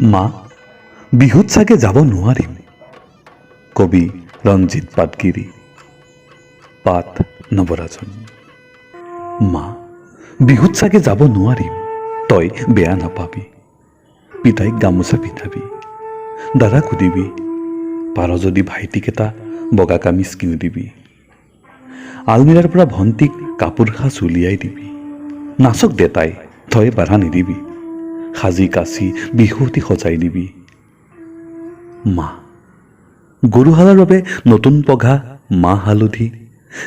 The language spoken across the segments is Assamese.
মা বিহুত চাগে যাব নোৱাৰিম। কবি ৰঞ্জিত পাটগিৰি। পাট নৱৰাজন। মা বিহুত চাগে যাব নোৱাৰিম, তই বেয়া নাপাবি। পিতাইক গামোচা পিন্ধাবি, দাদাক সুধিবি, পাৰ যদি ভাইটিক এটা বগা কামিজ কিনি দিবি। আলমিৰাৰ পৰা ভণ্টিক কাপোৰ সাজ উলিয়াই দিবি। নাচক দেতাই, তই বাধা নিদিবি। সাজি কাচি বিহুৱতী সজাই দিবি। মা গৰুহালৰ বাবে নতুন পঘা, মাহ হালধি,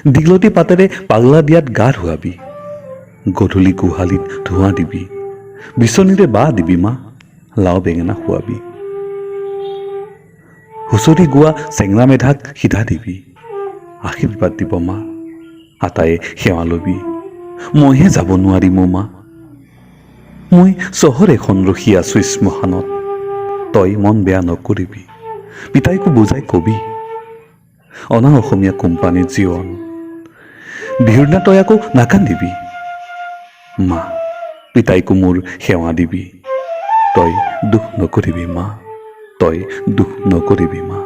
দীঘলতি পাতেৰে পাগলা দিয়াত গা ধুৱাবি। গধূলি গোহালিত ধোঁৱা দিবি, বিচনীৰে বাহ দিবি। মা লাও বেঙেনা খুৱাবি। হুঁচৰি গোৱা চেংৰা মেধাক সিধা দিবি। আশীৰ্বাদ দিব মা, আটায়ে সেৱা লবি। মইহে যাব নোৱাৰিম অ' মা। মই চহৰ এখন ৰখি আছো শ্মশানত, তই মন বেয়া নকৰিবি। পিতাইকো বুজাই কবি, অনা অসমীয়া কোম্পানীৰ জীৱন। বিহুৰ দিনা তই আকৌ নাকান্দিবি। মা পিতাইকো মোৰ সেৱা দিবি। তই দুখ নকৰিবি মা, তই দুখ নকৰিবি মা।